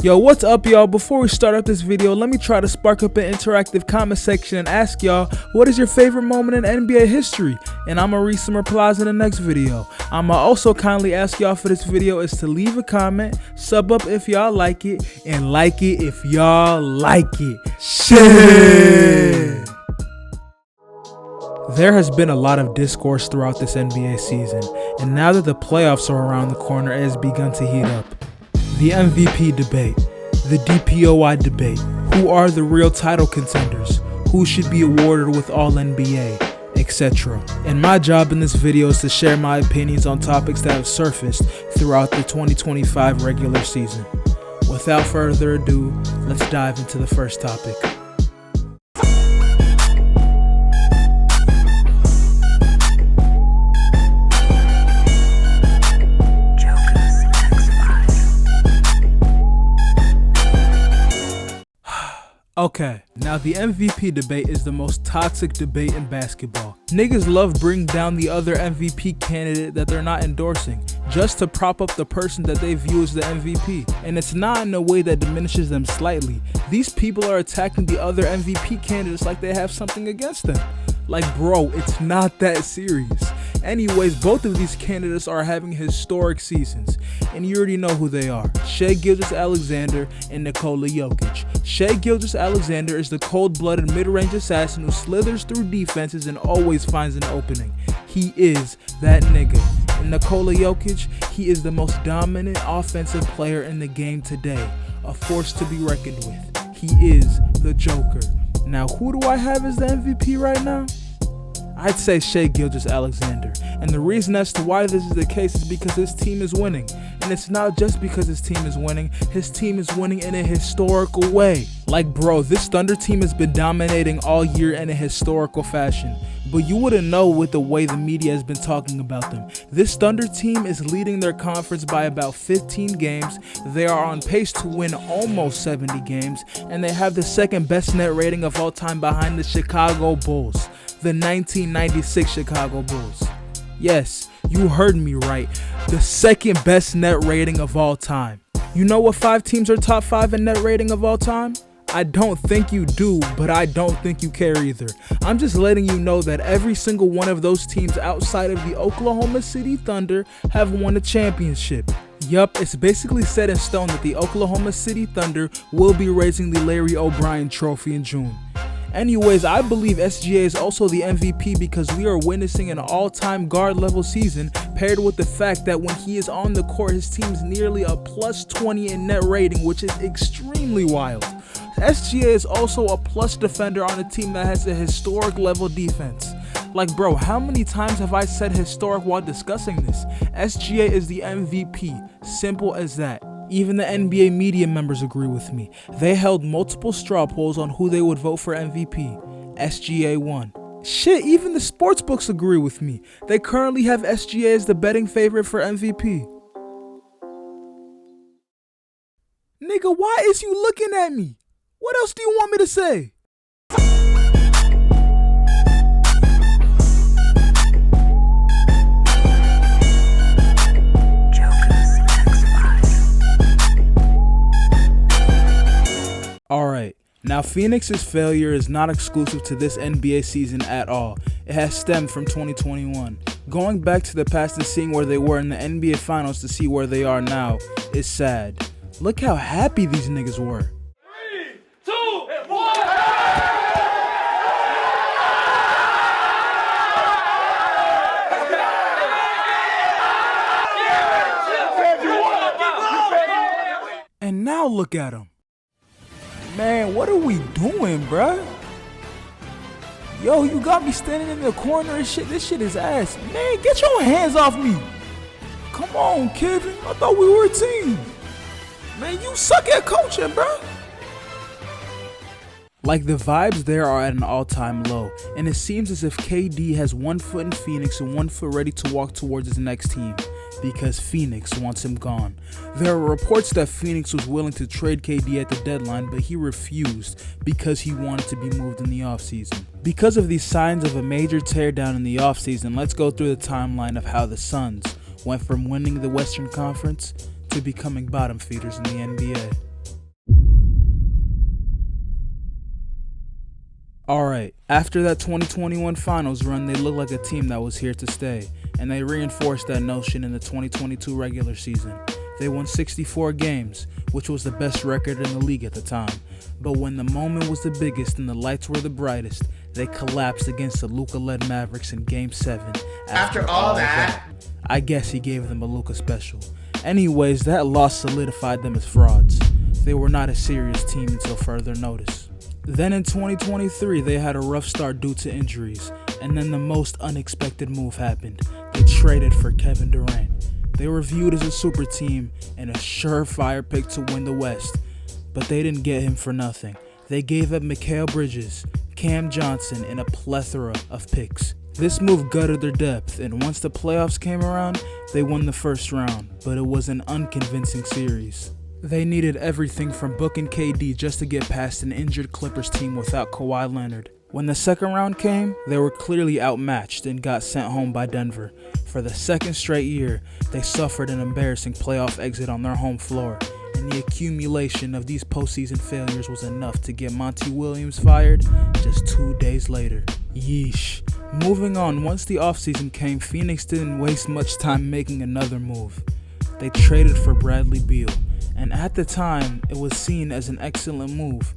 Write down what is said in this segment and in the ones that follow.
Yo, what's up, y'all? Before we start up this video, let me try to spark up an interactive comment section and ask y'all, what is your favorite moment in NBA history? And I'ma read some replies in the next video. I'ma also kindly ask y'all for this video is to leave a comment, sub up if y'all like it, and like it if y'all like it. Shit! There has been a lot of discourse throughout this NBA season, and now that the playoffs are around the corner, it has begun to heat up. The MVP debate, the DPOY debate, who are the real title contenders, who should be awarded with All-NBA, etc. And my job in this video is to share my opinions on topics that have surfaced throughout the 2025 regular season. Without further ado, let's dive into the first topic. Okay, now the MVP debate is the most toxic debate in basketball. Niggas love bringing down the other MVP candidate that they're not endorsing, just to prop up the person that they view as the MVP. And it's not in a way that diminishes them slightly. These people are attacking the other MVP candidates like they have something against them. Like, bro, it's not that serious. Anyways, both of these candidates are having historic seasons, and you already know who they are. Shai Gilgeous-Alexander and Nikola Jokic. Shai Gilgeous-Alexander is the cold-blooded mid-range assassin who slithers through defenses and always finds an opening. He is that nigga. And Nikola Jokic, he is the most dominant offensive player in the game today. A force to be reckoned with. He is the Joker. Now, who do I have as the MVP right now? I'd say Shai Gilgeous-Alexander, and the reason as to why this is the case is because his team is winning. And it's not just because his team is winning in a historical way. Like, bro, this Thunder team has been dominating all year in a historical fashion, but you wouldn't know with the way the media has been talking about them. This Thunder team is leading their conference by about 15 games, they are on pace to win almost 70 games, and they have the second best net rating of all time behind the Chicago Bulls. The 1996 Chicago Bulls. Yes, you heard me right. The second best net rating of all time. You know what 5 teams are top 5 in net rating of all time? I don't think you do, but I don't think you care either. I'm just letting you know that every single one of those teams outside of the Oklahoma City Thunder have won a championship. Yup, it's basically set in stone that the Oklahoma City Thunder will be raising the Larry O'Brien Trophy in June. Anyways, I believe SGA is also the MVP because we are witnessing an all-time guard level season paired with the fact that when he is on the court, his team's nearly a plus 20 in net rating, which is extremely wild. SGA is also a plus defender on a team that has a historic level defense. Like, bro, how many times have I said historic while discussing this? SGA is the MVP, simple as that. Even the NBA media members agree with me. They held multiple straw polls on who they would vote for MVP. SGA won. Shit, even the sports books agree with me. They currently have SGA as the betting favorite for MVP. Nigga, why is you looking at me? What else do you want me to say? Alright, now Phoenix's failure is not exclusive to this NBA season at all. It has stemmed from 2021. Going back to the past and seeing where they were in the NBA Finals to see where they are now is sad. Look how happy these niggas were. 3, 2, 1. And now look at them. Man, what are we doing, bruh? Yo, you got me standing in the corner and shit. This shit is ass. Man, get your hands off me. Come on, Kevin. I thought we were a team. Man, you suck at coaching, bruh. Like, the vibes there are at an all-time low, and it seems as if KD has 1 foot in Phoenix and 1 foot ready to walk towards his next team, because Phoenix wants him gone. There are reports that Phoenix was willing to trade KD at the deadline, but he refused because he wanted to be moved in the offseason. Because of these signs of a major teardown in the offseason, let's go through the timeline of how the Suns went from winning the Western Conference to becoming bottom feeders in the NBA. Alright, after that 2021 finals run, they looked like a team that was here to stay, and they reinforced that notion in the 2022 regular season. They won 64 games, which was the best record in the league at the time. But when the moment was the biggest and the lights were the brightest, they collapsed against the Luka-led Mavericks in Game 7. After all that, I guess he gave them a Luka special. Anyways, that loss solidified them as frauds. They were not a serious team until further notice. Then in 2023, they had a rough start due to injuries, and then the most unexpected move happened. They traded for Kevin Durant. They were viewed as a super team and a surefire pick to win the West, but they didn't get him for nothing. They gave up Mikal Bridges, Cam Johnson, and a plethora of picks. This move gutted their depth, and once the playoffs came around, they won the first round, but it was an unconvincing series. They needed everything from Book and KD just to get past an injured Clippers team without Kawhi Leonard. When the second round came, they were clearly outmatched and got sent home by Denver. For the second straight year, they suffered an embarrassing playoff exit on their home floor, and the accumulation of these postseason failures was enough to get Monty Williams fired just 2 days later. Yeesh. Moving on, once the offseason came, Phoenix didn't waste much time making another move. They traded for Bradley Beal, and at the time, it was seen as an excellent move,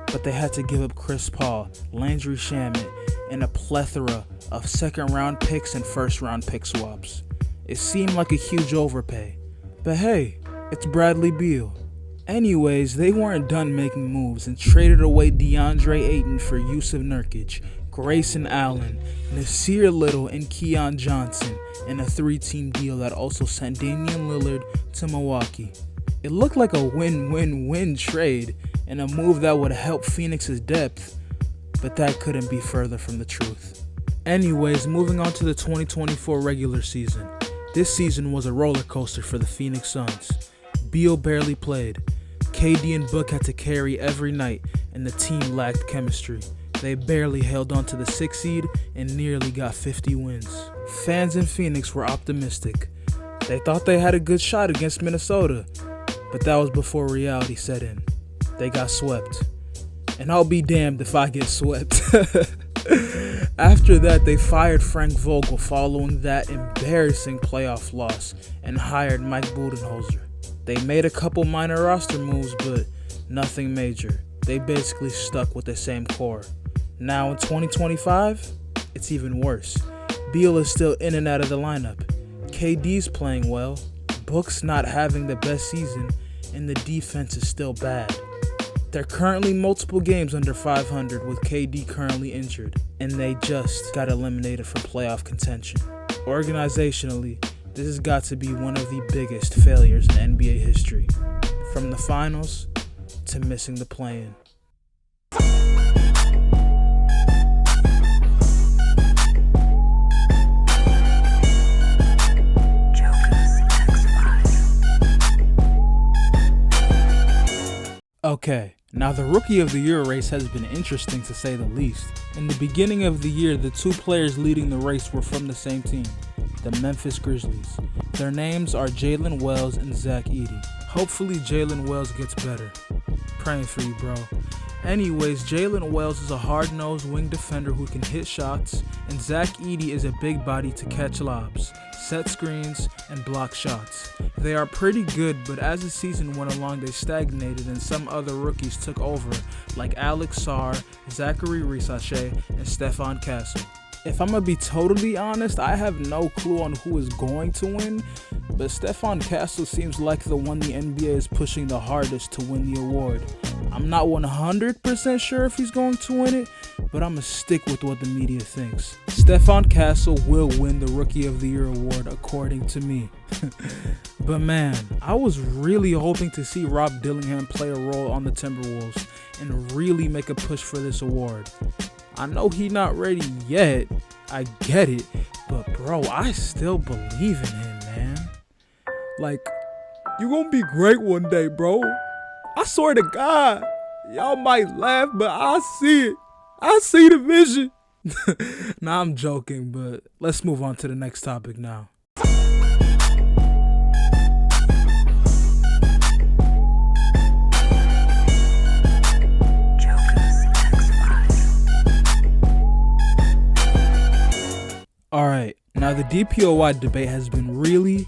but they had to give up Chris Paul, Landry Shamet, and a plethora of second-round picks and first-round pick swaps. It seemed like a huge overpay, but hey, it's Bradley Beal. Anyways, they weren't done making moves and traded away DeAndre Ayton for Yusuf Nurkic, Grayson Allen, Nasir Little, and Keon Johnson in a 3-team deal that also sent Damian Lillard to Milwaukee. It looked like a win-win-win trade and a move that would help Phoenix's depth, but that couldn't be further from the truth. Anyways, moving on to the 2024 regular season. This season was a roller coaster for the Phoenix Suns. Beal barely played. KD and Book had to carry every night, and the team lacked chemistry. They barely held on to the 6th seed and nearly got 50 wins. Fans in Phoenix were optimistic. They thought they had a good shot against Minnesota, but that was before reality set in. They got swept. And I'll be damned if I get swept. After that, they fired Frank Vogel following that embarrassing playoff loss and hired Mike Budenholzer. They made a couple minor roster moves, but nothing major. They basically stuck with the same core. Now in 2025, it's even worse. Beal is still in and out of the lineup. KD's playing well. Book's not having the best season, and the defense is still bad. They're currently multiple games under 500 with KD currently injured, and they just got eliminated from playoff contention. Organizationally, this has got to be one of the biggest failures in NBA history. From the finals to missing the play-in. Okay, now the Rookie of the Year race has been interesting to say the least. In the beginning of the year, the two players leading the race were from the same team, the Memphis Grizzlies. Their names are Jalen Wells and Zach Edey. Hopefully Jalen Wells gets better. Praying for you, bro. Anyways, Jalen Wells is a hard-nosed wing defender who can hit shots, and Zach Edey is a big body to catch lobs, set screens, and block shots. They are pretty good, but as the season went along, they stagnated and some other rookies took over, like Alex Sarr, Zachary Risache, and Stephon Castle. If I'm gonna be totally honest, I have no clue on who is going to win, but Stephon Castle seems like the one the NBA is pushing the hardest to win the award. I'm not 100% sure if he's going to win it, but I'm gonna stick with what the media thinks. Stephon Castle will win the Rookie of the Year award according to me. But man, I was really hoping to see Rob Dillingham play a role on the Timberwolves and really make a push for this award. I know he not ready yet, I get it, but bro, I still believe in him, man. Like, you gonna be great one day, bro. I swear to God, y'all might laugh, but I see it. I see the vision. Nah, I'm joking, but let's move on to the next topic now. Alright, now the DPOY debate has been really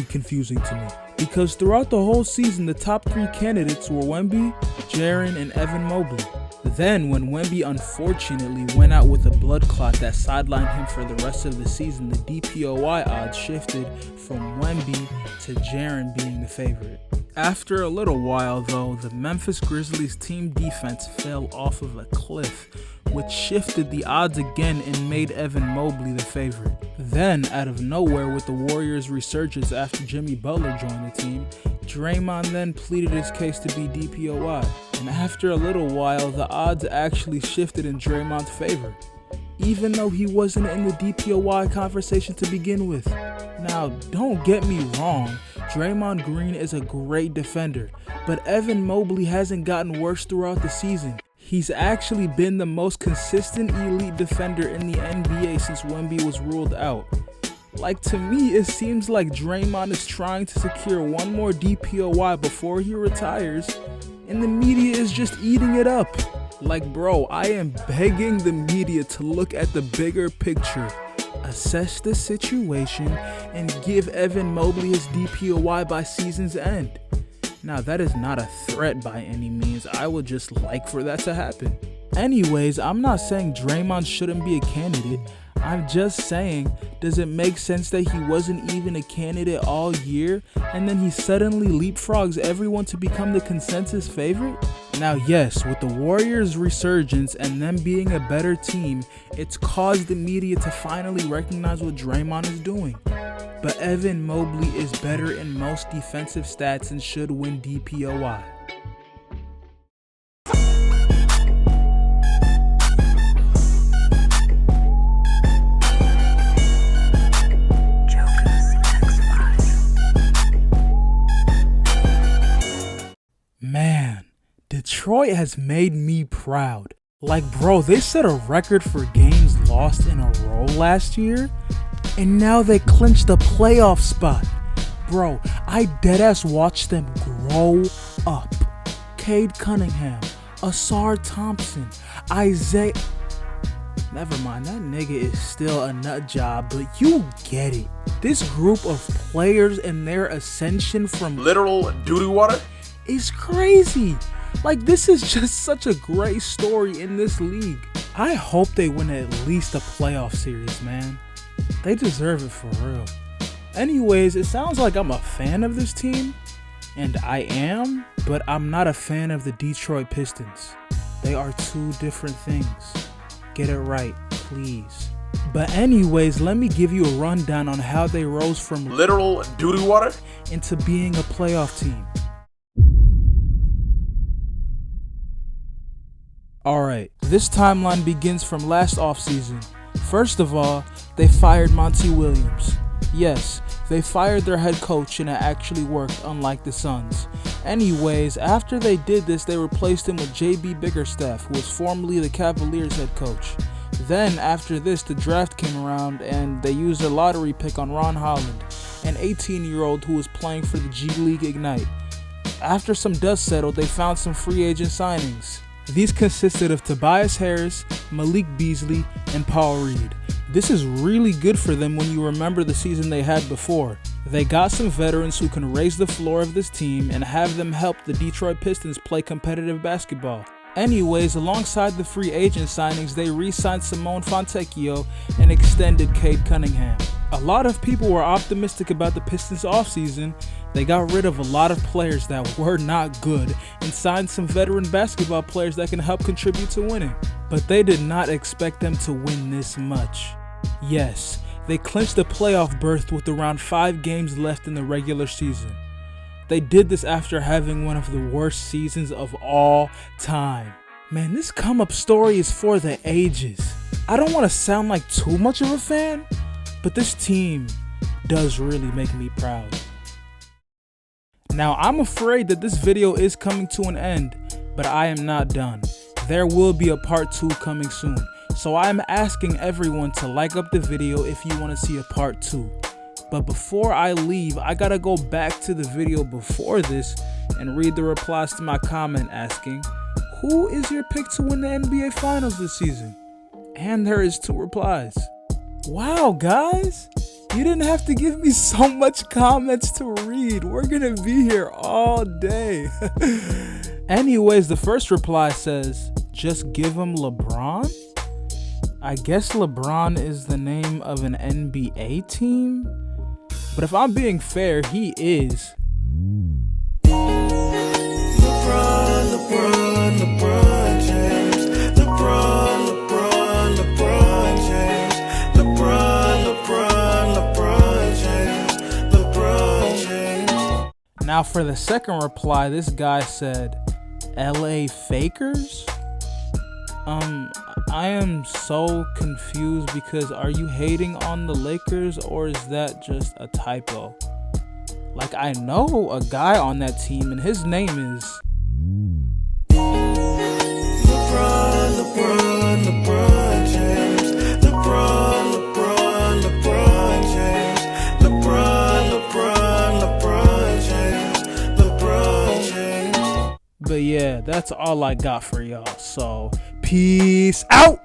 confusing to me. Because throughout the whole season, the top 3 candidates were Wemby, Jaren, and Evan Mobley. Then, when Wemby unfortunately went out with a blood clot that sidelined him for the rest of the season, the DPOY odds shifted from Wemby to Jaren being the favorite. After a little while though, the Memphis Grizzlies team defense fell off of a cliff, which shifted the odds again and made Evan Mobley the favorite. Then, out of nowhere with the Warriors' resurgence after Jimmy Butler joined the team, Draymond then pleaded his case to be DPOY. And after a little while, the odds actually shifted in Draymond's favor, even though he wasn't in the DPOY conversation to begin with. Now, don't get me wrong, Draymond Green is a great defender, but Evan Mobley hasn't gotten worse throughout the season. He's actually been the most consistent elite defender in the NBA since Wemby was ruled out. Like, to me, it seems like Draymond is trying to secure one more DPOY before he retires, and the media is just eating it up. Like, bro, I am begging the media to look at the bigger picture, assess the situation, and give Evan Mobley his DPOY by season's end. Now, that is not a threat by any means. I would just like for that to happen. Anyways, I'm not saying Draymond shouldn't be a candidate. I'm just saying, does it make sense that he wasn't even a candidate all year and then he suddenly leapfrogs everyone to become the consensus favorite? Now, yes, with the Warriors' resurgence and them being a better team, it's caused the media to finally recognize what Draymond is doing. But Evan Mobley is better in most defensive stats and should win DPOY. Man, Detroit has made me proud. Like, bro, they set a record for games lost in a row last year, and now they clinched a playoff spot. Bro, I deadass watched them grow up. Cade Cunningham, Asar Thompson, Isaiah... Never mind, that nigga is still a nut job, but you get it. This group of players and their ascension from Literal doo-doo water? is crazy. Like, this is just such a great story in this league. I hope they win at least a playoff series, man. They deserve it for real. Anyways, it sounds like I'm a fan of this team, and I am, but I'm not a fan of the Detroit Pistons. They are two different things. Get it right, please. But anyways, let me give you a rundown on how they rose from Literal doo-doo water into being a playoff team. Alright, this timeline begins from last offseason. First of all, they fired Monty Williams. Yes, they fired their head coach and it actually worked, unlike the Suns. Anyways, after they did this, they replaced him with JB Bickerstaff, who was formerly the Cavaliers head coach. Then, after this, the draft came around and they used a lottery pick on Ron Holland, an 18-year-old who was playing for the G League Ignite. After some dust settled, they found some free agent signings. These consisted of Tobias Harris, Malik Beasley, and Paul Reed. This is really good for them when you remember the season they had before. They got some veterans who can raise the floor of this team and have them help the Detroit Pistons play competitive basketball. Anyways, alongside the free agent signings, they re-signed Simone Fontecchio and extended Cade Cunningham. A lot of people were optimistic about the Pistons offseason. They got rid of a lot of players that were not good and signed some veteran basketball players that can help contribute to winning. But they did not expect them to win this much. Yes, they clinched a playoff berth with around 5 games left in the regular season. They did this after having one of the worst seasons of all time. Man, this come-up story is for the ages. I don't want to sound like too much of a fan, but this team does really make me proud. Now, I'm afraid that this video is coming to an end, but I am not done. There will be a part 2 coming soon, so I'm asking everyone to like up the video if you want to see a part 2. But before I leave, I gotta go back to the video before this and read the replies to my comment asking, who is your pick to win the NBA Finals this season? And there is 2 replies. Wow, guys, you didn't have to give me so much comments to read. We're gonna be here all day. Anyways, the first reply says, just give him LeBron? I guess LeBron is the name of an NBA team? But if I'm being fair, he is. LeBron James. LeBron James. LeBron James. Now for the second reply, this guy said, LA Fakers? I am so confused because are you hating on the Lakers or is that just a typo? Like, I know a guy on that team and his name is LeBron James. LeBron James. LeBron James. But yeah, that's all I got for y'all. So, peace out.